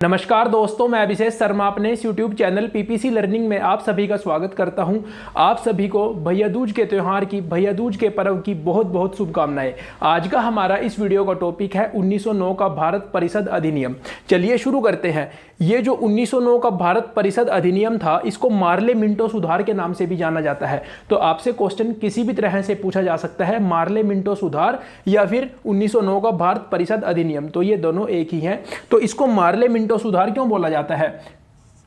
नमस्कार दोस्तों, मैं अभिषेक शर्मा अपने इस YouTube चैनल पीपीसी लर्निंग में आप सभी का स्वागत करता हूं। आप सभी को भैया दूज के त्यौहार की, भैया दूज के पर्व की बहुत बहुत शुभकामनाएं। आज का हमारा इस वीडियो का टॉपिक है 1909 का भारत परिषद अधिनियम। चलिए शुरू करते हैं। ये जो 1909 का भारत परिषद अधिनियम था, इसको मार्ले मिंटो सुधार के नाम से भी जाना जाता है। तो आपसे क्वेश्चन किसी भी तरह से पूछा जा सकता है, मार्ले मिंटो सुधार या फिर 1909 का भारत परिषद अधिनियम, तो ये दोनों एक ही हैं। तो इसको मार्ले मिंटो सुधार क्यों बोला जाता है?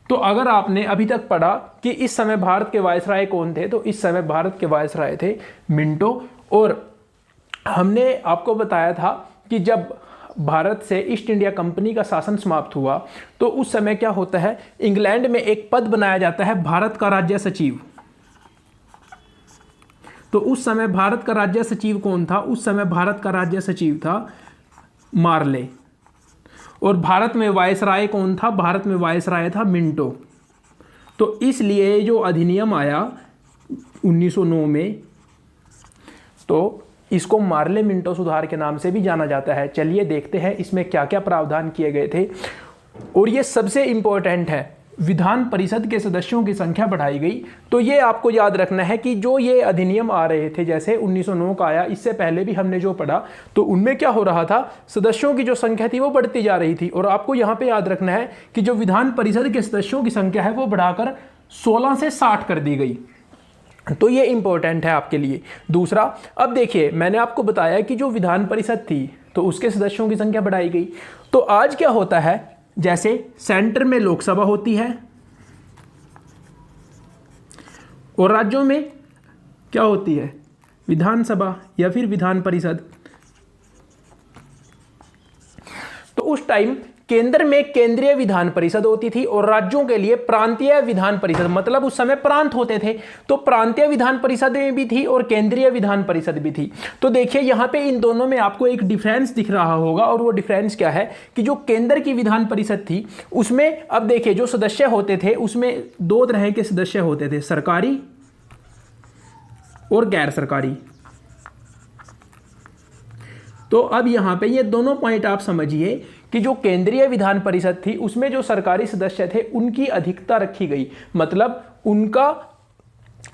तो अगर आपने अभी तक पढ़ा कि इस समय भारत के वायसराय कौन थे, तो इस समय भारत के वायसराय थे मिंटो। और हमने आपको बताया था कि जब भारत से ईस्ट इंडिया कंपनी का शासन समाप्त हुआ तो उस समय क्या होता है, इंग्लैंड में एक पद बनाया जाता है भारत का राज्य सचिव। तो उस समय भारत का राज्य सचिव कौन था? उस समय भारत का राज्य सचिव था मार्ले। और भारत में वायसराय कौन था? भारत में वायसराय था मिंटो। तो इसलिए जो अधिनियम आया 1909 में, तो इसको मार्ले मिंटो सुधार के नाम से भी जाना जाता है। चलिए देखते हैं इसमें क्या क्या प्रावधान किए गए थे। और ये सबसे इंपॉर्टेंट है, विधान परिषद के सदस्यों की संख्या बढ़ाई गई। तो ये आपको याद रखना है कि जो ये अधिनियम आ रहे थे, जैसे 1909 का आया, इससे पहले भी हमने जो पढ़ा, तो उनमें क्या हो रहा था, सदस्यों की जो संख्या थी वो बढ़ती जा रही थी। और आपको यहाँ पे याद रखना है कि जो विधान परिषद के सदस्यों की संख्या है वो बढ़ाकर 16 से 60 कर दी गई। तो ये इंपॉर्टेंट है आपके लिए। दूसरा, अब देखिए मैंने आपको बताया कि जो विधान परिषद थी तो उसके सदस्यों की संख्या बढ़ाई गई। तो आज क्या होता है, जैसे सेंटर में लोकसभा होती है और राज्यों में क्या होती है, विधानसभा या फिर विधान परिषद। तो उस टाइम केंद्र में केंद्रीय विधान परिषद होती थी और राज्यों के लिए प्रांतीय विधान परिषद, मतलब उस समय प्रांत होते थे। तो प्रांतीय विधान परिषद में भी थी और केंद्रीय विधान परिषद भी थी। तो देखिए यहाँ पे इन दोनों में आपको एक डिफरेंस दिख रहा होगा, और वो डिफरेंस क्या है कि जो केंद्र की विधान परिषद थी उसमें, अब देखिए जो सदस्य होते थे उसमें दो तरह के सदस्य होते थे, सरकारी और गैर सरकारी। तो अब यहां पे ये दोनों पॉइंट आप समझिए कि जो केंद्रीय विधान परिषद थी उसमें जो सरकारी सदस्य थे उनकी अधिकता रखी गई, मतलब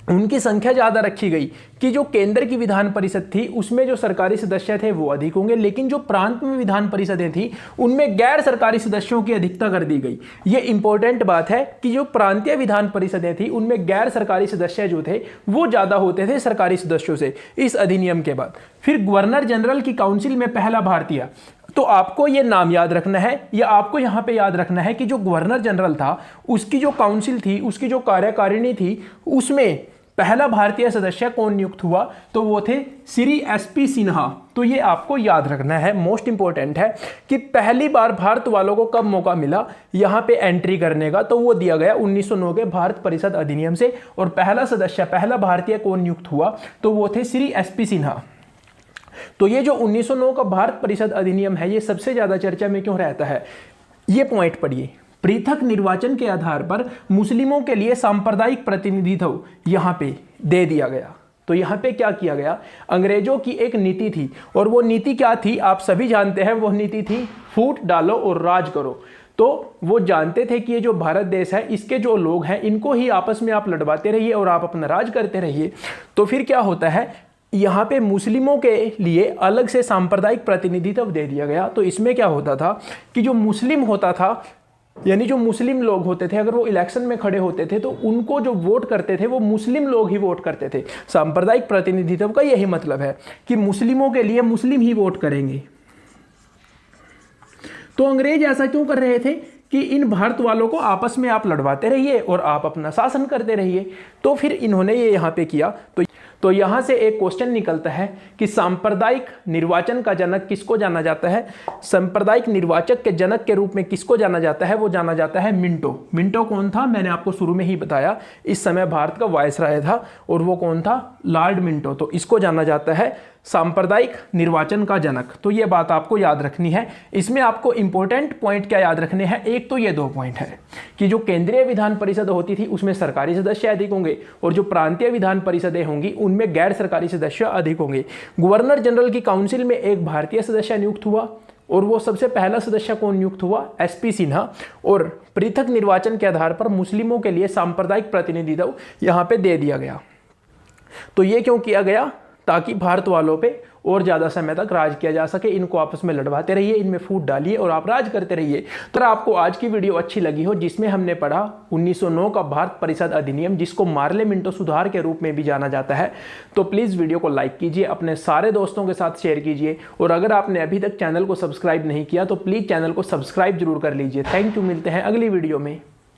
उनकी संख्या ज्यादा रखी गई कि जो केंद्र की विधान परिषद थी उसमें जो सरकारी सदस्य थे वो अधिक होंगे, लेकिन जो प्रांत में विधान परिषदें थी उनमें गैर सरकारी सदस्यों की अधिकता कर दी गई। ये इंपॉर्टेंट बात है कि जो प्रांतीय विधान परिषदें थी उनमें गैर सरकारी सदस्य जो थे वो ज्यादा होते थे सरकारी सदस्यों से इस अधिनियम के बाद। फिर गवर्नर जनरल की काउंसिल में पहला भारतीय, तो आपको ये नाम याद रखना है, या आपको यहाँ पे याद रखना है कि जो गवर्नर जनरल था उसकी जो काउंसिल थी, उसकी जो कार्यकारिणी थी, उसमें पहला भारतीय सदस्य कौन नियुक्त हुआ, तो वो थे श्री एसपी सिन्हा। तो ये आपको याद रखना है, मोस्ट इंपॉर्टेंट है कि पहली बार भारत वालों को कब मौका मिला यहाँ पे एंट्री करने का, तो वो दिया गया 1909 के भारत परिषद अधिनियम से। और पहला सदस्य, पहला भारतीय कौन नियुक्त हुआ, तो वो थे श्री एसपी सिन्हा। तो ये जो 1909 का भारत परिषद अधिनियम है ये सबसे ज्यादा चर्चा में क्यों रहता है, ये पॉइंट पढ़िए। पृथक निर्वाचन के आधार पर मुस्लिमों के लिए सांप्रदायिक प्रतिनिधित्व यहां पे दे दिया गया। तो यहां पे क्या किया गया, अंग्रेजों की एक नीति थी, और वो नीति क्या थी आप सभी जानते हैं, वो नीति थी फूट डालो और राज करो। तो वो जानते थे कि ये जो भारत देश है इसके जो लोग हैं इनको ही आपस में आप लड़वाते रहिए और आप अपना राज करते रहिए। तो फिर क्या होता है, यहाँ पे मुस्लिमों के लिए अलग से सांप्रदायिक प्रतिनिधित्व दे दिया गया। तो इसमें क्या होता था कि जो मुस्लिम होता था, यानी जो मुस्लिम लोग होते थे, अगर वो इलेक्शन में खड़े होते थे तो उनको जो वोट करते थे वो मुस्लिम लोग ही वोट करते थे। सांप्रदायिक प्रतिनिधित्व का यही मतलब है कि मुस्लिमों के लिए मुस्लिम ही वोट करेंगे। तो अंग्रेज ऐसा क्यों कर रहे थे कि इन भारत वालों को आपस में आप लड़वाते रहिए और आप अपना शासन करते रहिए। तो फिर इन्होंने ये यहाँ पे किया। तो यहां से एक क्वेश्चन निकलता है कि सांप्रदायिक निर्वाचन का जनक किसको जाना जाता है, सांप्रदायिक निर्वाचक के जनक के रूप में किसको जाना जाता है, वो जाना जाता है मिंटो। मिंटो कौन था, मैंने आपको शुरू में ही बताया, इस समय भारत का वायसराय था, और वो कौन था, लॉर्ड मिंटो। तो इसको जाना जाता है सांप्रदायिक निर्वाचन का जनक। तो ये बात आपको याद रखनी है। इसमें आपको इंपॉर्टेंट पॉइंट क्या याद रखने हैं, एक तो ये दो पॉइंट है कि जो केंद्रीय विधान परिषद होती थी उसमें सरकारी सदस्य अधिक होंगे, और जो प्रांतीय विधान परिषदें होंगी उनमें गैर सरकारी सदस्य अधिक होंगे। गवर्नर जनरल की काउंसिल में एक भारतीय सदस्य नियुक्त हुआ और वो सबसे पहला सदस्य कौन नियुक्त हुआ? एसपी सिन्हा। और पृथक निर्वाचन के आधार पर मुस्लिमों के लिए सांप्रदायिक प्रतिनिधित्व यहाँ पे दे दिया गया। तो ये क्यों किया गया? ताकि भारत वालों पे और ज़्यादा समय तक राज किया जा सके। इनको आपस में लड़वाते रहिए, इनमें फूट डालिए और आप राज करते रहिए। तो आपको आज की वीडियो अच्छी लगी हो, जिसमें हमने पढ़ा 1909 का भारत परिषद अधिनियम, जिसको मार्ले मिंटो सुधार के रूप में भी जाना जाता है, तो प्लीज़ वीडियो को लाइक कीजिए, अपने सारे दोस्तों के साथ शेयर कीजिए। और अगर आपने अभी तक चैनल को सब्सक्राइब नहीं किया तो प्लीज़ चैनल को सब्सक्राइब जरूर कर लीजिए। थैंक यू, मिलते हैं अगली वीडियो में।